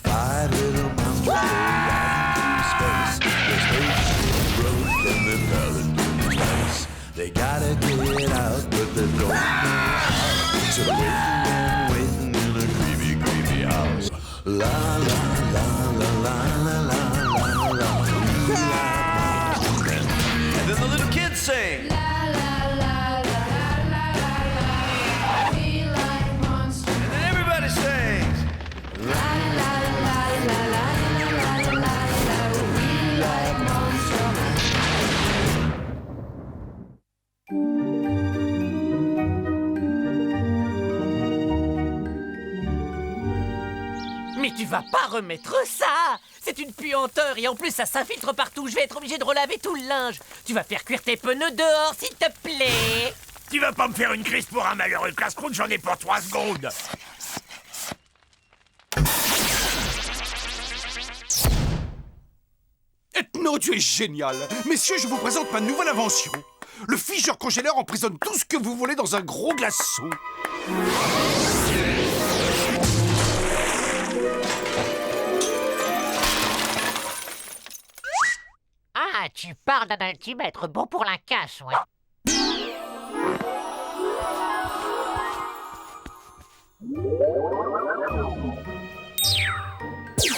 Five little monsters go out into space. Their spaceship broke and they fell into space. They gotta get out, but they don't know how. So they're waiting in a creepy, creepy house. La la la la la la la la la. And then the little kids sing. Mais tu vas pas remettre ça! C'est une puanteur et en plus ça s'infiltre partout. Je vais être obligé de relaver tout le linge. Tu vas faire cuire tes pneus dehors, s'il te plaît! Tu vas pas me faire une crise pour un malheureux casse-croûte, j'en ai pour 3 secondes! Ethno, tu es génial! Messieurs, je vous présente ma nouvelle invention. Le figeur congéleur emprisonne tout ce que vous voulez dans un gros glaçon. Ah, tu parles d'un altimètre bon pour la casse, ouais.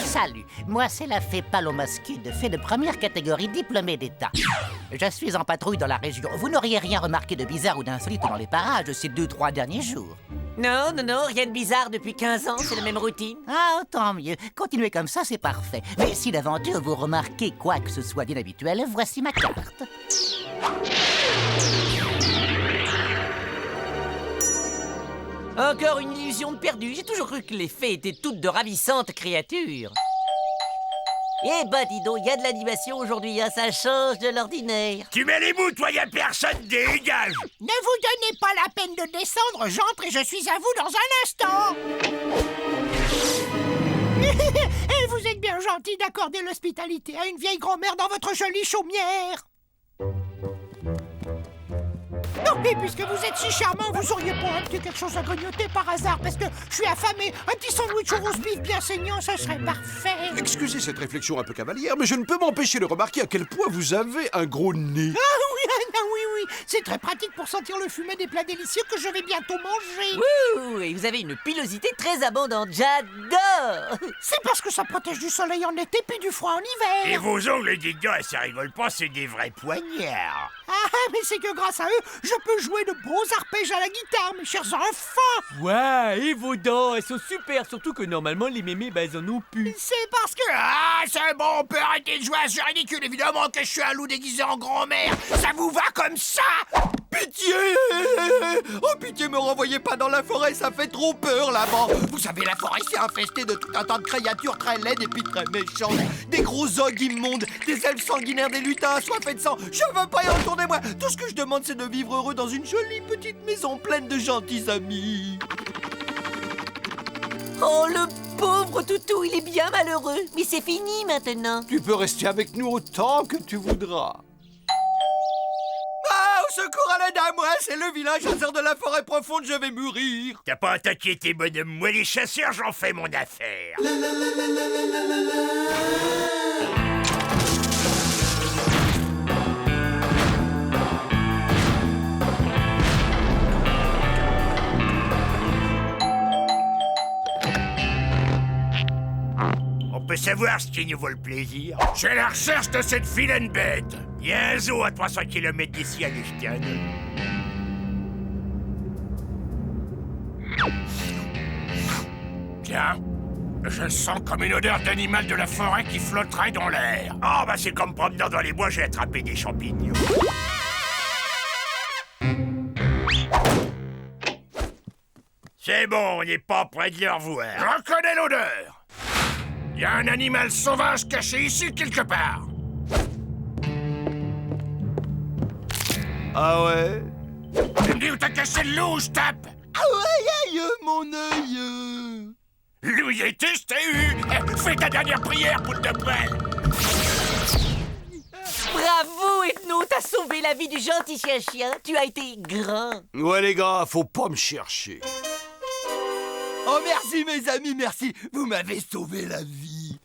Salut, moi c'est la fée Palomascude, fée de première catégorie diplômée d'État. Je suis en patrouille dans la région. Vous n'auriez rien remarqué de bizarre ou d'insolite dans les parages ces 2-3 derniers jours? Non, rien de bizarre depuis 15 ans, c'est la même routine. Ah, tant mieux. Continuez comme ça, c'est parfait. Mais si d'aventure vous remarquez quoi que ce soit d'inhabituel, voici ma carte. Encore une illusion de perdu. J'ai toujours cru que les fées étaient toutes de ravissantes créatures. Eh bah dis donc, il y a de l'animation aujourd'hui, hein, ça change de l'ordinaire. Tu mets les bouts, toi, y'a personne, dégage! Ne vous donnez pas la peine de descendre, j'entre et je suis à vous dans un instant. Et vous êtes bien gentil d'accorder l'hospitalité à une vieille grand-mère dans votre jolie chaumière. Non, et puisque vous êtes si charmant, vous auriez pas un petit quelque chose à grignoter par hasard, parce que je suis affamé. Un petit sandwich au roast beef bien saignant, ça serait parfait. Excusez cette réflexion un peu cavalière, mais je ne peux m'empêcher de remarquer à quel point vous avez un gros nez. Oui, c'est très pratique pour sentir le fumet des plats délicieux que je vais bientôt manger. Ouh, et vous avez une pilosité très abondante, j'adore. C'est parce que ça protège du soleil en été puis du froid en hiver. Et vos ongles, dites donc, ça rigole pas, c'est des vrais poignards. Ah, mais c'est que grâce à eux, je peux jouer de beaux arpèges à la guitare, mes chers enfants. Ouais, et vos dents, elles sont super, surtout que normalement les mémés, elles en ont plus. C'est parce que... Ah, c'est bon, on peut arrêter de jouer à ce ridicule, évidemment que je suis un loup déguisé en grand-mère. Ça vous va comme ça? Pitié! Oh pitié, me renvoyez pas dans la forêt, ça fait trop peur là-bas. Vous savez, la forêt c'est infesté de tout un tas de créatures très laides et puis très méchantes. Des gros ogres immondes, des elfes sanguinaires, des lutins assoiffés de sang. Je veux pas y retourner moi. Tout ce que je demande c'est de vivre heureux dans une jolie petite maison pleine de gentils amis. Oh, le pauvre toutou, il est bien malheureux. Mais c'est fini maintenant. Tu peux rester avec nous autant que tu voudras. Ah, au secours à l'aide à moi, c'est le vilain chasseur de la forêt profonde, je vais mourir. T'as pas à t'inquiéter, bonhomme. Moi, les chasseurs, j'en fais mon affaire. On peut savoir ce qui nous vaut le plaisir. Je suis à la recherche de cette vilaine bête. Il y a un zoo à 300 km d'ici à Lichten. Tiens, je sens comme une odeur d'animal de la forêt qui flotterait dans l'air. Ah, bah c'est comme promenant dans les bois, j'ai attrapé des champignons. C'est bon, on n'est pas près de les revoir. Je reconnais l'odeur. Il y a un animal sauvage caché ici quelque part. Ah ouais? Tu me dis où t'as caché le loup, je tape. Ah ouais, aïe, mon œil. Louis et je t'ai eu. Fais ta dernière prière, boule de poêle. Bravo, Ethno, t'as sauvé la vie du gentil chien-chien. Tu as été grand. Ouais, les gars, faut pas me chercher. Oh, merci, mes amis, merci. Vous m'avez sauvé la vie.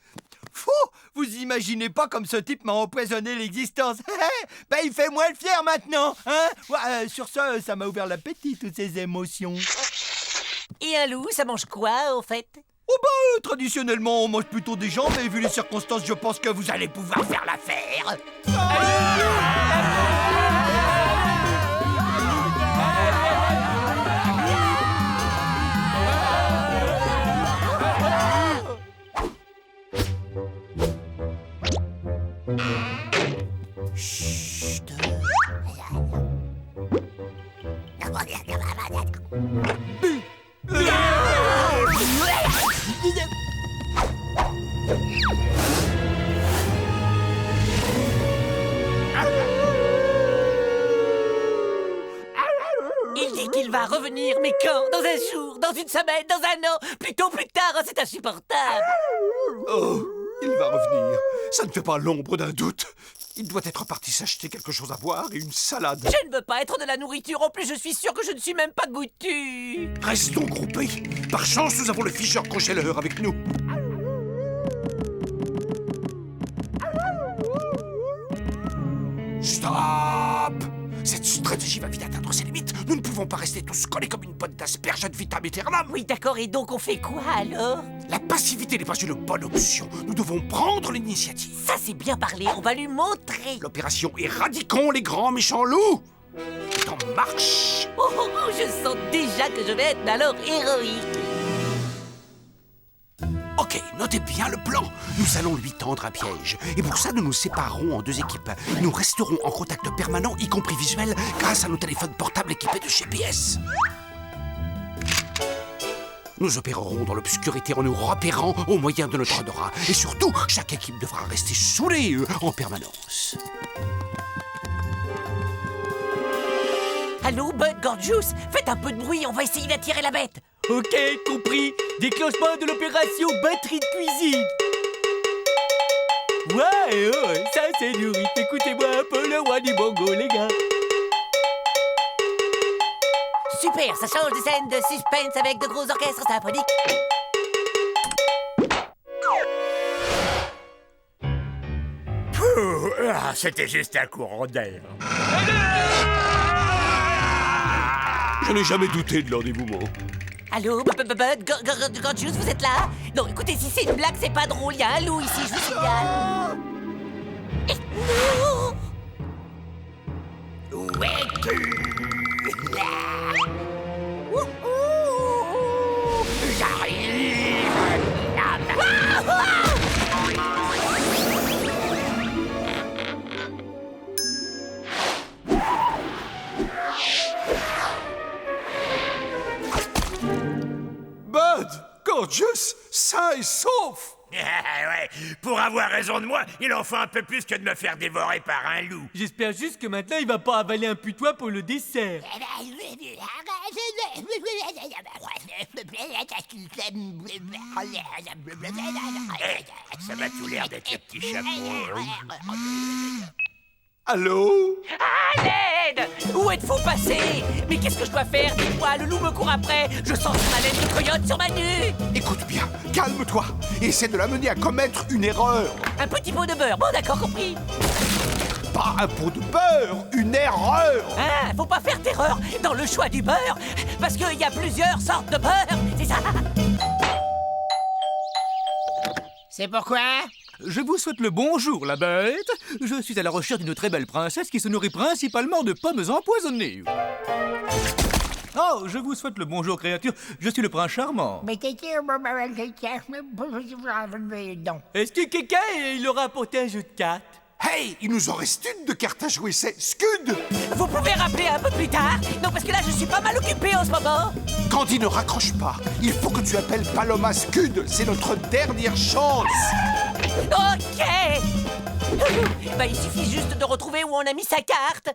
Fou, vous imaginez pas comme ce type m'a empoisonné l'existence. Ben, il fait moins le fier maintenant, hein? Ouais, sur ça m'a ouvert l'appétit, toutes ces émotions. Et un loup, ça mange quoi, au fait? Oh bah, traditionnellement, on mange plutôt des gens, mais vu les circonstances, je pense que vous allez pouvoir faire l'affaire. Il dit qu'il va revenir, mais quand? Dans un jour? Dans une semaine? Dans un an? Plutôt plus tard, c'est insupportable. Oh, il va revenir. Ça ne fait pas l'ombre d'un doute. Il doit être parti s'acheter quelque chose à boire et une salade. Je ne veux pas être de la nourriture. En plus, je suis sûr que je ne suis même pas goûtu. Restons groupés. Par chance, nous avons le figeur congéleur avec nous. Stop! Cette stratégie va vite atteindre ses limites. Nous ne pouvons pas rester tous collés comme une bonne d'asperges ad vitam aeternam. Oui, d'accord, et donc on fait quoi alors? La passivité n'est pas une bonne option. Nous devons prendre l'initiative. Ça, c'est bien parlé, on va lui montrer. L'opération Éradiquons les grands méchants loups est en marche. Oh, oh, oh, je sens déjà que je vais être alors héroïque. Ok, notez bien le plan. Nous allons lui tendre un piège. Et pour ça, nous nous séparerons en deux équipes. Nous resterons en contact permanent, y compris visuel, grâce à nos téléphones portables équipés de GPS. Nous opérerons dans l'obscurité en nous repérant au moyen de notre odorat. Et surtout, chaque équipe devra rester sous les yeux en permanence. Allô, Bud, Gorgeous, faites un peu de bruit, on va essayer d'attirer la bête. Ok, compris. Déclenchement de l'opération batterie de cuisine. Ouais, oh, ça c'est du rythme. Écoutez-moi un peu le roi du bongo, les gars. Super, ça change de scène de suspense avec de gros orchestres symphoniques. C'était juste un courant d'air. Je n'ai jamais douté de leur dévouement. Allô, Bud, Gorgeous, vous êtes là? Non, écoutez, si c'est une blague, c'est pas drôle. Il y a un loup ici, je vous signale. Où es-tu? J'arrive. Bud, Gorgeous, sain et sauf. Ouais, pour avoir raison de moi, il en faut un peu plus que de me faire dévorer par un loup. J'espère juste que maintenant il va pas avaler un putois pour le dessert. Ça m'a tout l'air d'être le petit chapeau. Allô? À l'aide! Où êtes-vous passé? Mais qu'est-ce que je dois faire? Dites-moi, le loup me court après. Je sens son haleine de coyote sur ma nuque. Écoute bien, calme-toi. Essaie de l'amener à commettre une erreur. Un petit pot de beurre. Bon, d'accord, compris. Pas un pot de beurre, une erreur. Hein, faut pas faire d'erreur dans le choix du beurre, parce qu'il y a plusieurs sortes de beurre, c'est ça? C'est pourquoi? Je vous souhaite le bonjour, la bête. Je suis à la recherche d'une très belle princesse qui se nourrit principalement de pommes empoisonnées. Oh, je vous souhaite le bonjour, créature. Je suis le prince charmant. Mais t'étais... Non. Est-ce que quelqu'un il aura apporté un jeu de cartes? Hey, il nous en reste une de cartes à jouer, c'est Scud. Vous pouvez rappeler un peu plus tard? Non, parce que là, je suis pas mal occupé en ce moment. Candy ne raccroche pas. Il faut que tu appelles Paloma Scud. C'est notre dernière chance. Ok. Bah, il suffit juste de retrouver où on a mis sa carte.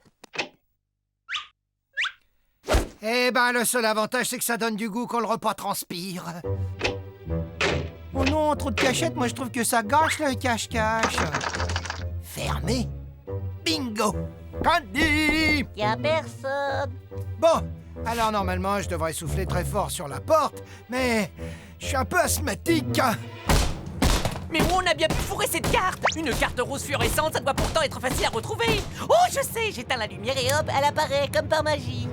Eh ben, le seul avantage, c'est que ça donne du goût quand le repas transpire. Oh non, trop de cachette, moi je trouve que ça gâche le cache-cache. Fermé. Bingo! Candy! Y a personne. Bon, alors normalement, je devrais souffler très fort sur la porte, mais je suis un peu asthmatique. Mais où on a bien pu fourrer cette carte? Une carte rose fluorescente, ça doit pourtant être facile à retrouver. Oh, je sais, j'éteins la lumière et hop, elle apparaît comme par magie.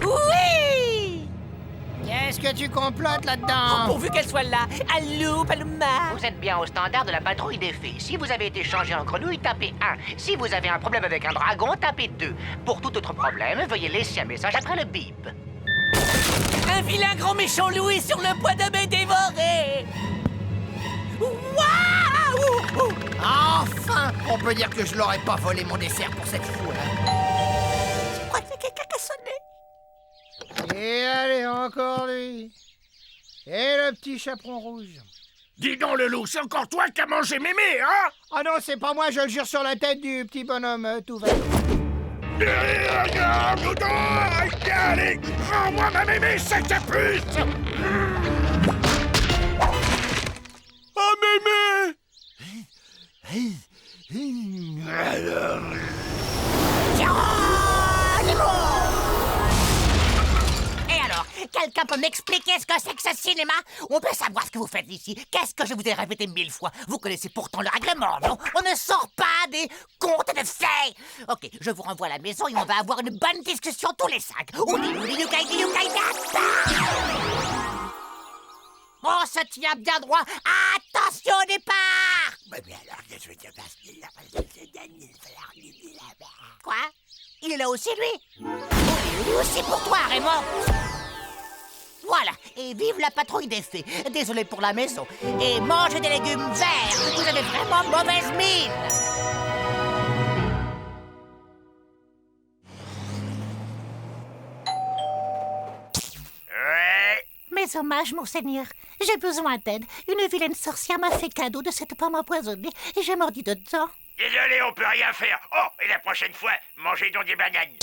Oui! Qu'est-ce que tu complotes Oh, là-dedans? pourvu qu'elle soit là. Allô, Paloma? Vous êtes bien au standard de la patrouille des fées. Si vous avez été changé en grenouille, tapez 1. Si vous avez un problème avec un dragon, tapez 2. Pour tout autre problème, veuillez laisser un message après le bip. Un vilain grand méchant loup est sur le point de me dévorer. Waouh! Enfin! On peut dire que je l'aurais pas volé mon dessert pour cette fois. Je crois que c'est quelqu'un qui a sonné. Et allez, encore lui. Et le petit chaperon rouge. Dis donc, le loup, c'est encore toi qui as mangé mémé, hein? Ah non, c'est pas moi, je le jure sur la tête du petit bonhomme tout vert. Allez, rends-moi ma mémé, sac à pute! Oh, mémé! Et alors, quelqu'un peut m'expliquer ce que c'est que ce cinéma? On peut savoir ce que vous faites ici. Qu'est-ce que je vous ai répété 1000 fois? Vous connaissez pourtant le règlement, non? On ne sort pas des contes de fées. Ok, je vous renvoie à la maison et on va avoir une bonne discussion tous les 5. On se tient bien droit. Attention au départ! Quoi? Il est là aussi, lui? Oh, lui aussi pour toi, Raymond! Voilà, et vive la patrouille des fées. Désolé pour la maison. Et mangez des légumes verts. Vous avez vraiment mauvaise mine. Ouais. Mes hommages, monseigneur. J'ai besoin d'aide. Une vilaine sorcière m'a fait cadeau de cette pomme empoisonnée et j'ai mordu dedans. Désolé, on peut rien faire. Oh, et la prochaine fois, mangez donc des bananes.